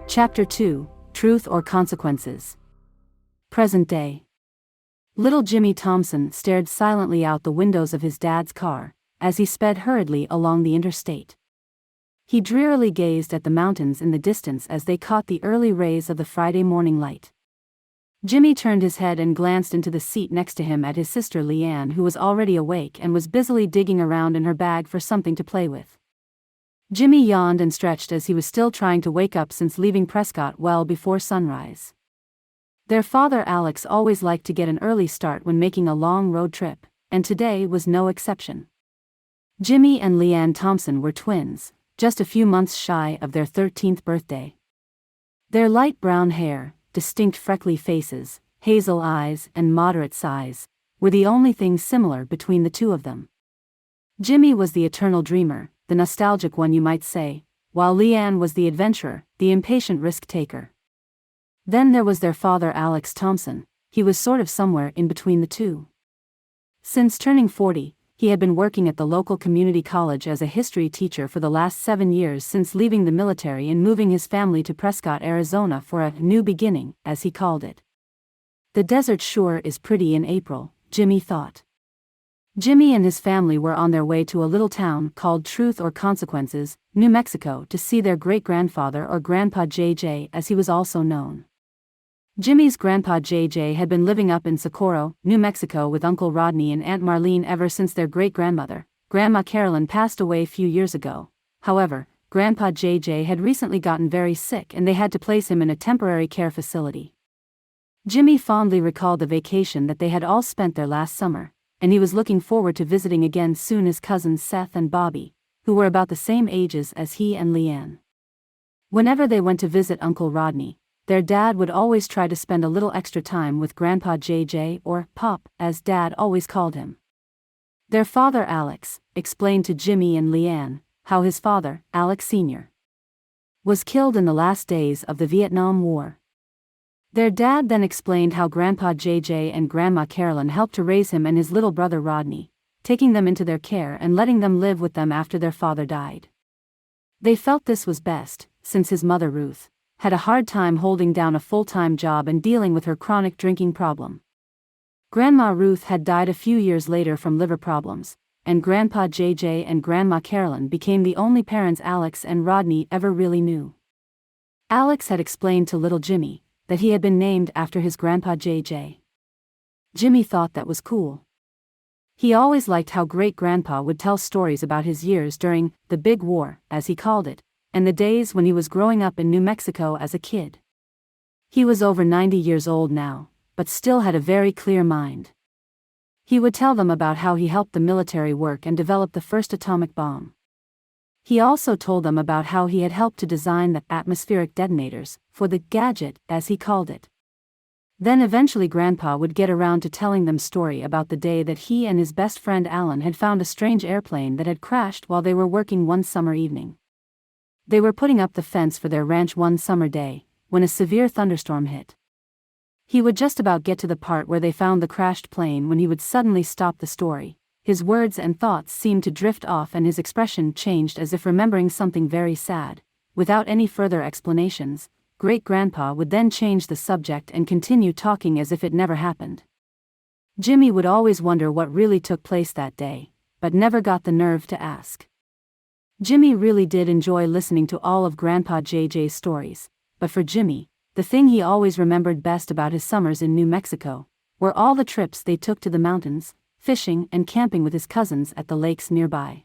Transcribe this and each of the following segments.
Chapter 2, Truth or Consequences. Present day. Little Jimmy Thompson stared silently out the windows of his dad's car, as he sped hurriedly along the interstate. He drearily gazed at the mountains in the distance as they caught the early rays of the Friday morning light. Jimmy turned his head and glanced into the seat next to him at his sister Leanne, who was already awake and was busily digging around in her bag for something to play with. Jimmy yawned and stretched as he was still trying to wake up since leaving Prescott well before sunrise. Their father Alex always liked to get an early start when making a long road trip, and today was no exception. Jimmy and Leanne Thompson were twins, just a few months shy of their 13th birthday. Their light brown hair, distinct freckly faces, hazel eyes, and moderate size were the only things similar between the two of them. Jimmy was the eternal dreamer, the nostalgic one you might say, while Leanne was the adventurer, the impatient risk-taker. Then there was their father Alex Thompson. He was sort of somewhere in between the two. Since turning 40, he had been working at the local community college as a history teacher for the last 7 years since leaving the military and moving his family to Prescott, Arizona for a new beginning, as he called it. The desert sure is pretty in April, Jimmy thought. Jimmy and his family were on their way to a little town called Truth or Consequences, New Mexico, to see their great-grandfather, or Grandpa JJ as he was also known. Jimmy's grandpa JJ had been living up in Socorro, New Mexico with Uncle Rodney and Aunt Marlene ever since their great-grandmother, Grandma Carolyn, passed away a few years ago. However, Grandpa JJ had recently gotten very sick and they had to place him in a temporary care facility. Jimmy fondly recalled the vacation that they had all spent there last summer, and he was looking forward to visiting again soon his cousins Seth and Bobby, who were about the same ages as he and Leanne. Whenever they went to visit Uncle Rodney, their dad would always try to spend a little extra time with Grandpa JJ, or Pop, as Dad always called him. Their father Alex explained to Jimmy and Leanne how his father, Alex Sr., was killed in the last days of the Vietnam War. Their dad then explained how Grandpa JJ and Grandma Carolyn helped to raise him and his little brother Rodney, taking them into their care and letting them live with them after their father died. They felt this was best, since his mother Ruth had a hard time holding down a full-time job and dealing with her chronic drinking problem. Grandma Ruth had died a few years later from liver problems, and Grandpa JJ and Grandma Carolyn became the only parents Alex and Rodney ever really knew. Alex had explained to little Jimmy that he had been named after his Grandpa JJ. Jimmy thought that was cool. He always liked how Great-Grandpa would tell stories about his years during the Big War, as he called it, and the days when he was growing up in New Mexico as a kid. He was over 90 years old now, but still had a very clear mind. He would tell them about how he helped the military work and develop the first atomic bomb. He also told them about how he had helped to design the atmospheric detonators for the gadget, as he called it. Then eventually Grandpa would get around to telling them story about the day that he and his best friend Alan had found a strange airplane that had crashed while they were working one summer evening. They were putting up the fence for their ranch one summer day, when a severe thunderstorm hit. He would just about get to the part where they found the crashed plane when he would suddenly stop the story. His words and thoughts seemed to drift off and his expression changed as if remembering something very sad. Without any further explanations, Great-Grandpa would then change the subject and continue talking as if it never happened. Jimmy would always wonder what really took place that day, but never got the nerve to ask. Jimmy really did enjoy listening to all of Grandpa JJ's stories, but for Jimmy, the thing he always remembered best about his summers in New Mexico were all the trips they took to the mountains, fishing and camping with his cousins at the lakes nearby.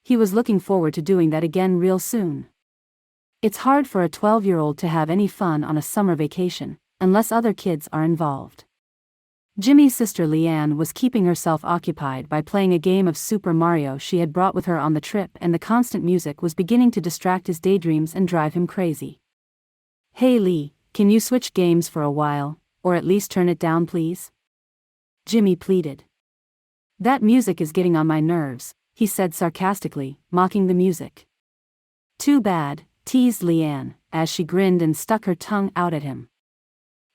He was looking forward to doing that again real soon. It's hard for a 12-year-old to have any fun on a summer vacation, unless other kids are involved. Jimmy's sister Leanne was keeping herself occupied by playing a game of Super Mario she had brought with her on the trip, and the constant music was beginning to distract his daydreams and drive him crazy. "Hey Lee, can you switch games for a while, or at least turn it down please?" Jimmy pleaded. "That music is getting on my nerves," he said sarcastically, mocking the music. "Too bad," teased Leanne, as she grinned and stuck her tongue out at him.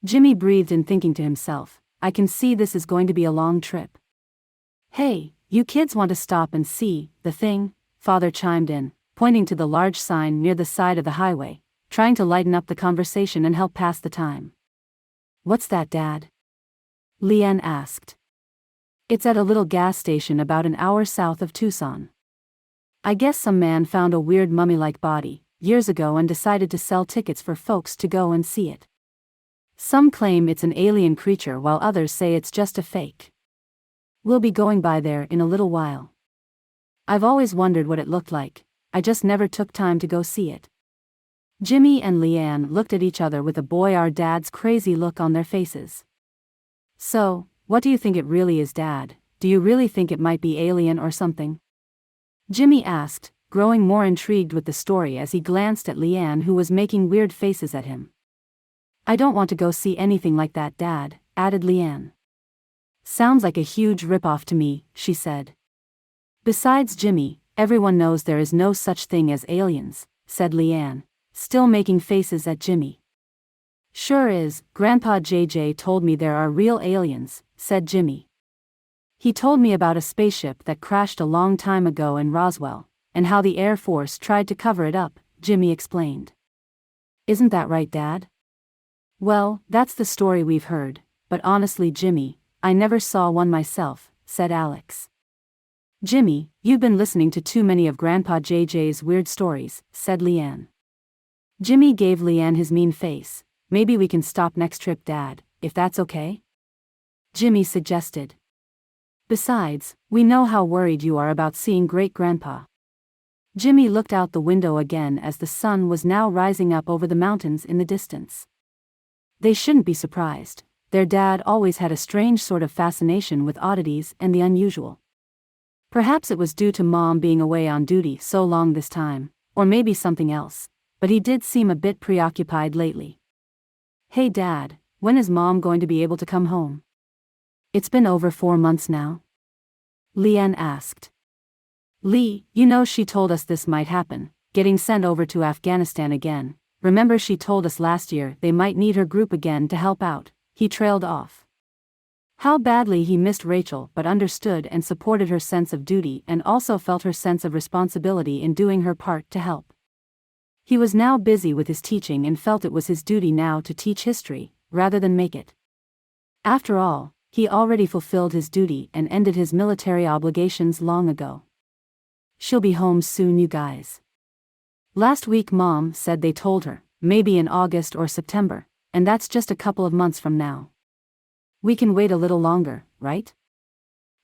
Jimmy breathed in, thinking to himself, "I can see this is going to be a long trip." "Hey, you kids want to stop and see the thing?" Father chimed in, pointing to the large sign near the side of the highway, trying to lighten up the conversation and help pass the time. "What's that, Dad?" Leanne asked. "It's at a little gas station about an hour south of Tucson. I guess some man found a weird mummy-like body years ago and decided to sell tickets for folks to go and see it. Some claim it's an alien creature while others say it's just a fake. We'll be going by there in a little while. I've always wondered what it looked like, I just never took time to go see it." Jimmy and Leanne looked at each other with a boy our dad's crazy look on their faces. "So, what do you think it really is, Dad? Do you really think it might be alien or something?" Jimmy asked, growing more intrigued with the story as he glanced at Leanne, who was making weird faces at him. "I don't want to go see anything like that, Dad," added Leanne. "Sounds like a huge ripoff to me," she said. "Besides Jimmy, everyone knows there is no such thing as aliens," said Leanne, still making faces at Jimmy. "Sure is, Grandpa JJ told me there are real aliens," said Jimmy. "He told me about a spaceship that crashed a long time ago in Roswell, and how the Air Force tried to cover it up," Jimmy explained. "Isn't that right, Dad?" "Well, that's the story we've heard, but honestly, Jimmy, I never saw one myself," said Alex. "Jimmy, you've been listening to too many of Grandpa JJ's weird stories," said Leanne. Jimmy gave Leanne his mean face. "Maybe we can stop next trip, Dad, if that's okay?" Jimmy suggested. "Besides, we know how worried you are about seeing Great-Grandpa." Jimmy looked out the window again as the sun was now rising up over the mountains in the distance. They shouldn't be surprised. Their dad always had a strange sort of fascination with oddities and the unusual. Perhaps it was due to Mom being away on duty so long this time, or maybe something else, but he did seem a bit preoccupied lately. "Hey Dad, when is Mom going to be able to come home?" "It's been over 4 months now," Leanne asked. "Lee, you know she told us this might happen, getting sent over to Afghanistan again. Remember she told us last year they might need her group again to help out," he trailed off. How badly he missed Rachel but understood and supported her sense of duty and also felt her sense of responsibility in doing her part to help. He was now busy with his teaching and felt it was his duty now to teach history, rather than make it. After all, he already fulfilled his duty and ended his military obligations long ago. "She'll be home soon, you guys. Last week Mom said they told her, maybe in August or September, and that's just a couple of months from now. We can wait a little longer, right?"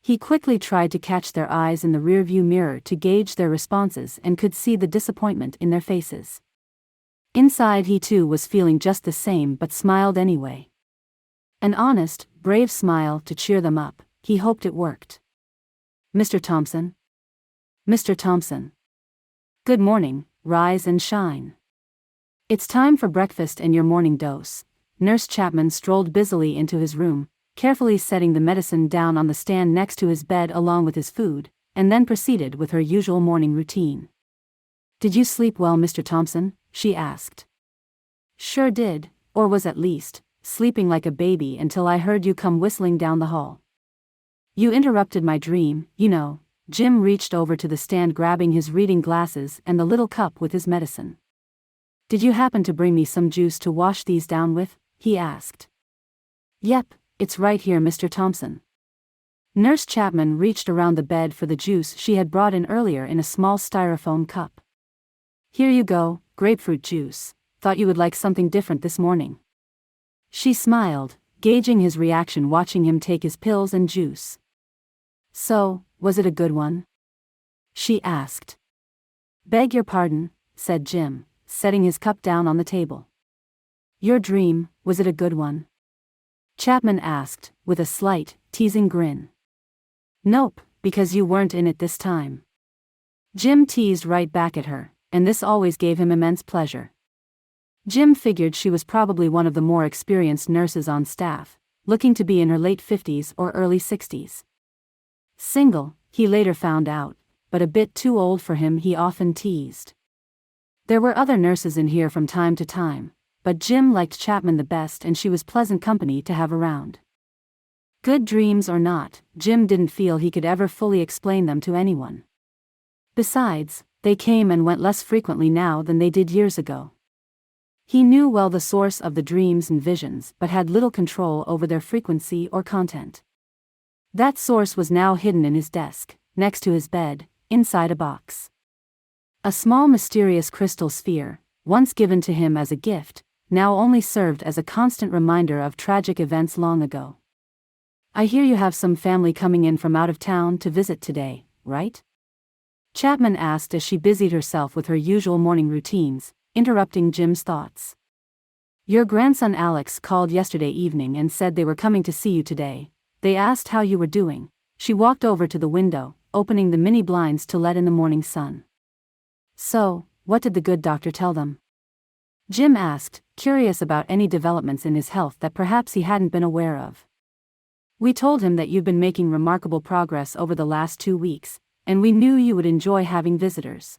He quickly tried to catch their eyes in the rearview mirror to gauge their responses and could see the disappointment in their faces. Inside he too was feeling just the same but smiled anyway. An honest, brave smile to cheer them up. He hoped it worked. "Mr. Thompson? Mr. Thompson. Good morning, rise and shine. It's time for breakfast and your morning dose." Nurse Chapman strolled busily into his room, carefully setting the medicine down on the stand next to his bed along with his food, and then proceeded with her usual morning routine. "Did you sleep well, Mr. Thompson?" she asked. "Sure did, or was at least, sleeping like a baby until I heard you come whistling down the hall. You interrupted my dream, you know." Jim reached over to the stand grabbing his reading glasses and the little cup with his medicine. "Did you happen to bring me some juice to wash these down with?" he asked. "Yep, it's right here, Mr. Thompson." Nurse Chapman reached around the bed for the juice she had brought in earlier in a small styrofoam cup. "Here you go, grapefruit juice. Thought you would like something different this morning." She smiled, gauging his reaction watching him take his pills and juice. "So, was it a good one?" she asked. "Beg your pardon," said Jim, setting his cup down on the table. "Your dream, was it a good one?" Chapman asked, with a slight, teasing grin. "Nope, because you weren't in it this time." Jim teased right back at her, and this always gave him immense pleasure. Jim figured she was probably one of the more experienced nurses on staff, looking to be in her late 50s or early 60s. Single, he later found out, but a bit too old for him, he often teased. There were other nurses in here from time to time, but Jim liked Chapman the best and she was pleasant company to have around. Good dreams or not, Jim didn't feel he could ever fully explain them to anyone. Besides, they came and went less frequently now than they did years ago. He knew well the source of the dreams and visions but had little control over their frequency or content. That source was now hidden in his desk, next to his bed, inside a box. A small mysterious crystal sphere, once given to him as a gift, now only served as a constant reminder of tragic events long ago. "I hear you have some family coming in from out of town to visit today, right?" Chapman asked as she busied herself with her usual morning routines, interrupting Jim's thoughts. "Your grandson Alex called yesterday evening and said they were coming to see you today. They asked how you were doing." She walked over to the window, opening the mini blinds to let in the morning sun. "So, what did the good doctor tell them?" Jim asked, curious about any developments in his health that perhaps he hadn't been aware of. "We told him that you've been making remarkable progress over the last 2 weeks, and we knew you would enjoy having visitors,"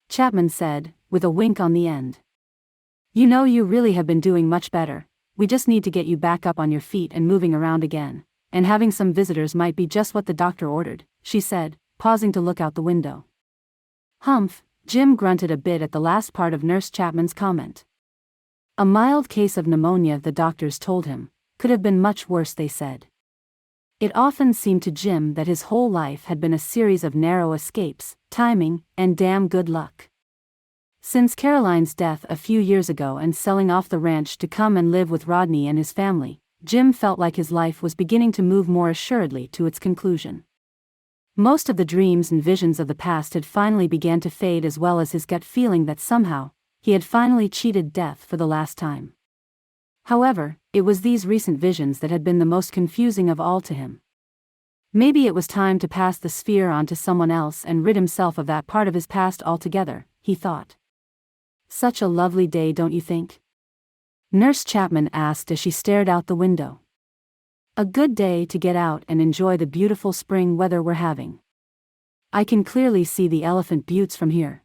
Chapman said, with a wink on the end. "You know, you really have been doing much better. We just need to get you back up on your feet and moving around again, and having some visitors might be just what the doctor ordered," she said, pausing to look out the window. "Humph," Jim grunted a bit at the last part of Nurse Chapman's comment. A mild case of pneumonia, the doctors told him, could have been much worse, they said. It often seemed to Jim that his whole life had been a series of narrow escapes, timing, and damn good luck. Since Caroline's death a few years ago and selling off the ranch to come and live with Rodney and his family, Jim felt like his life was beginning to move more assuredly to its conclusion. Most of the dreams and visions of the past had finally began to fade, as well as his gut feeling that somehow, he had finally cheated death for the last time. However, it was these recent visions that had been the most confusing of all to him. Maybe it was time to pass the sphere on to someone else and rid himself of that part of his past altogether, he thought. "Such a lovely day, don't you think?" Nurse Chapman asked as she stared out the window. "A good day to get out and enjoy the beautiful spring weather we're having. I can clearly see the Elephant Buttes from here."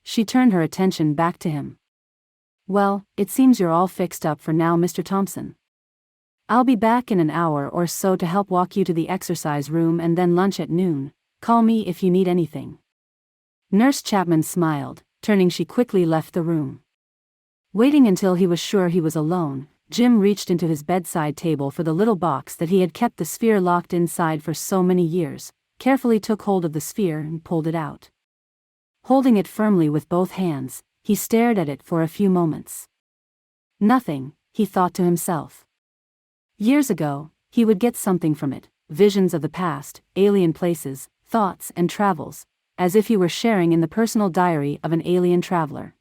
She turned her attention back to him. "Well, it seems you're all fixed up for now, Mr. Thompson. I'll be back in an hour or so to help walk you to the exercise room and then lunch at noon. Call me if you need anything." Nurse Chapman smiled, turning. She quickly left the room. Waiting until he was sure he was alone, Jim reached into his bedside table for the little box that he had kept the sphere locked inside for so many years, carefully took hold of the sphere and pulled it out. Holding it firmly with both hands, he stared at it for a few moments. Nothing, he thought to himself. Years ago, he would get something from it, visions of the past, alien places, thoughts and travels, as if he were sharing in the personal diary of an alien traveler.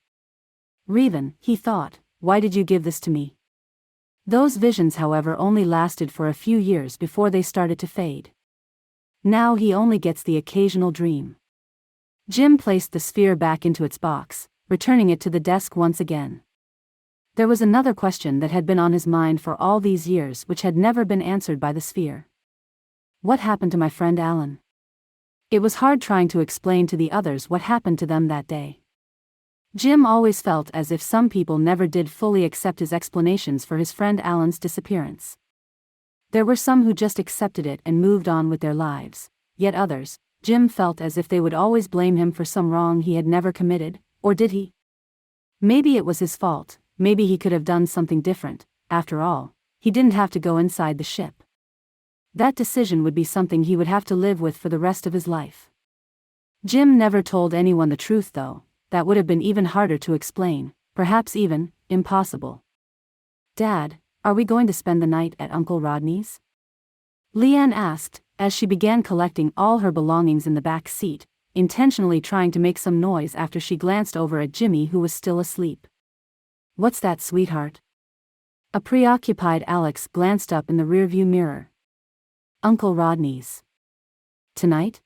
"Reevan," he thought, "why did you give this to me?" Those visions, however, only lasted for a few years before they started to fade. Now he only gets the occasional dream. Jim placed the sphere back into its box, returning it to the desk once again. There was another question that had been on his mind for all these years which had never been answered by the sphere. What happened to my friend Allen? It was hard trying to explain to the others what happened to them that day. Jim always felt as if some people never did fully accept his explanations for his friend Allen's disappearance. There were some who just accepted it and moved on with their lives, yet others, Jim felt as if they would always blame him for some wrong he had never committed, or did he? Maybe it was his fault, maybe he could have done something different. After all, he didn't have to go inside the ship. That decision would be something he would have to live with for the rest of his life. Jim never told anyone the truth, though. That would have been even harder to explain, perhaps even impossible. "Dad, are we going to spend the night at Uncle Rodney's?" Leanne asked, as she began collecting all her belongings in the back seat, intentionally trying to make some noise after she glanced over at Jimmy, who was still asleep. "What's that, sweetheart?" A preoccupied Alex glanced up in the rearview mirror. "Uncle Rodney's. Tonight?"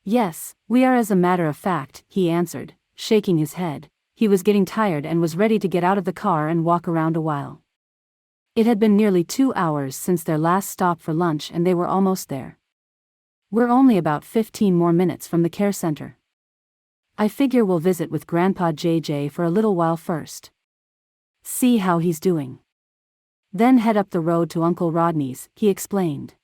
"Yes, we are, as a matter of fact," he answered, shaking his head. He was getting tired and was ready to get out of the car and walk around a while. It had been nearly 2 hours since their last stop for lunch and they were almost there. "We're only about 15 more minutes from the care center. I figure we'll visit with Grandpa JJ for a little while first. See how he's doing. Then head up the road to Uncle Rodney's," he explained.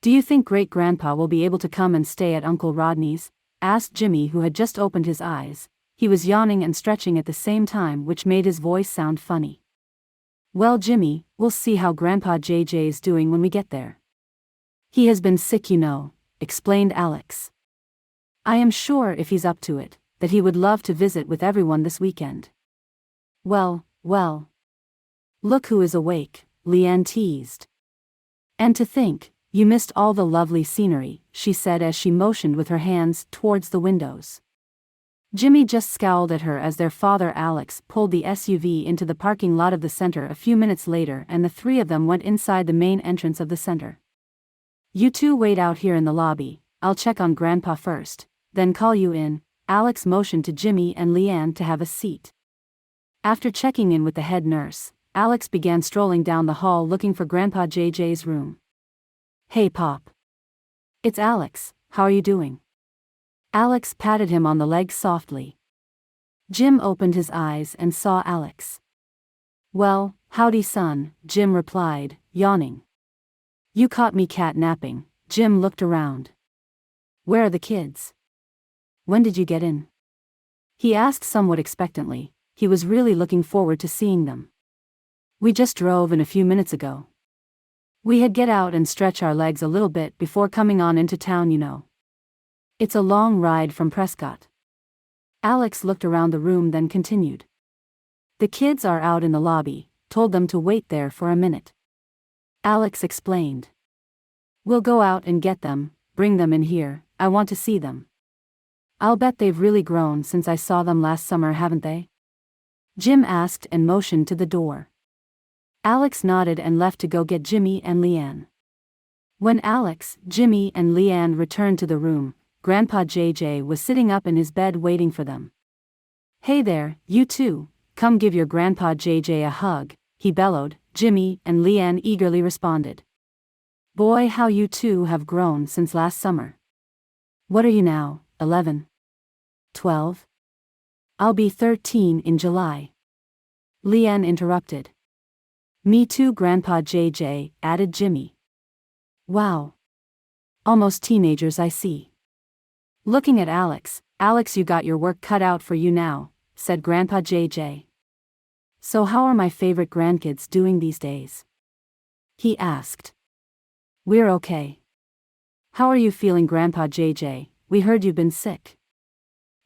"Do you think Great-Grandpa will be able to come and stay at Uncle Rodney's?" asked Jimmy, who had just opened his eyes. He was yawning and stretching at the same time, which made his voice sound funny. "Well, Jimmy, we'll see how Grandpa JJ's doing when we get there. He has been sick, you know," explained Alex. "I am sure, if he's up to it, that he would love to visit with everyone this weekend." Well. Look who is awake," Leanne teased. "And to think, you missed all the lovely scenery," she said as she motioned with her hands towards the windows. Jimmy just scowled at her as their father Alex pulled the SUV into the parking lot of the center a few minutes later, and the three of them went inside the main entrance of the center. "You two wait out here in the lobby, I'll check on Grandpa first, then call you in," Alex motioned to Jimmy and Leanne to have a seat. After checking in with the head nurse, Alex began strolling down the hall looking for Grandpa JJ's room. "Hey Pop. It's Alex, how are you doing?" Alex patted him on the leg softly. Jim opened his eyes and saw Alex. "Well, howdy son," Jim replied, yawning. "You caught me cat-napping." Jim looked around. "Where are the kids? When did you get in?" he asked somewhat expectantly. He was really looking forward to seeing them. "We just drove in a few minutes ago. We had get out and stretch our legs a little bit before coming on into town, you know. It's a long ride from Prescott." Alex looked around the room, then continued. "The kids are out in the lobby, told them to wait there for a minute." Alex explained. "We'll go out and get them, bring them in here, I want to see them. I'll bet they've really grown since I saw them last summer, haven't they?" Jim asked and motioned to the door. Alex nodded and left to go get Jimmy and Leanne. When Alex, Jimmy and Leanne returned to the room, Grandpa JJ was sitting up in his bed waiting for them. "Hey there, you two, come give your Grandpa JJ a hug," he bellowed. Jimmy and Leanne eagerly responded. "Boy, how you two have grown since last summer. What are you now, 11? 12? I'll be 13 in July." Leanne interrupted. "Me too, Grandpa JJ," added Jimmy. "Wow. Almost teenagers, I see." Looking at Alex, "You got your work cut out for you now," said Grandpa JJ. "So how are my favorite grandkids doing these days?" he asked. "We're okay. How are you feeling, Grandpa JJ? We heard you've been sick."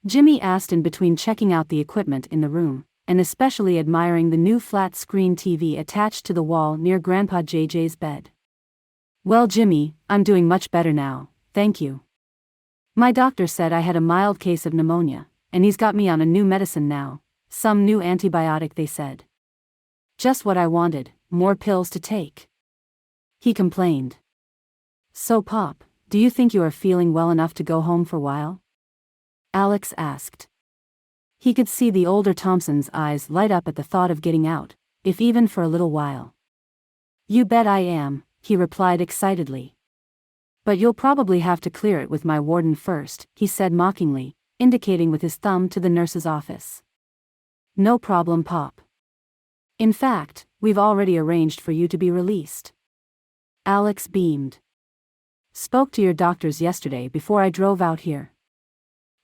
Jimmy asked in between checking out the equipment in the room, and especially admiring the new flat-screen TV attached to the wall near Grandpa JJ's bed. "Well, Jimmy, I'm doing much better now, thank you. My doctor said I had a mild case of pneumonia, and he's got me on a new medicine now, some new antibiotic they said. Just what I wanted, more pills to take," he complained. "So Pop, do you think you are feeling well enough to go home for a while?" Alex asked. He could see the older Thompson's eyes light up at the thought of getting out, if even for a little while. "You bet I am," he replied excitedly. "But you'll probably have to clear it with my warden first," he said mockingly, indicating with his thumb to the nurse's office. "No problem, Pop. In fact, we've already arranged for you to be released." Alex beamed. "Spoke to your doctors yesterday before I drove out here.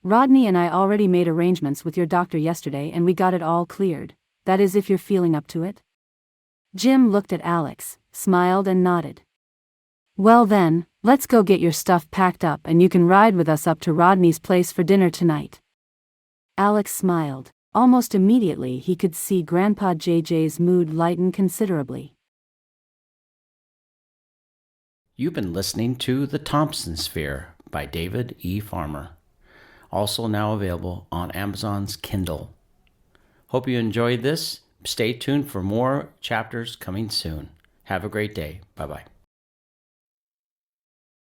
Rodney and I already made arrangements with your doctor yesterday and we got it all cleared, that is if you're feeling up to it." Jim looked at Alex, smiled and nodded. "Well then, let's go get your stuff packed up and you can ride with us up to Rodney's place for dinner tonight." Alex smiled. Almost immediately he could see Grandpa JJ's mood lighten considerably. You've been listening to The Thompson Sphere by David E. Farmer. Also now available on Amazon's Kindle. Hope you enjoyed this. Stay tuned for more chapters coming soon. Have a great day. Bye-bye.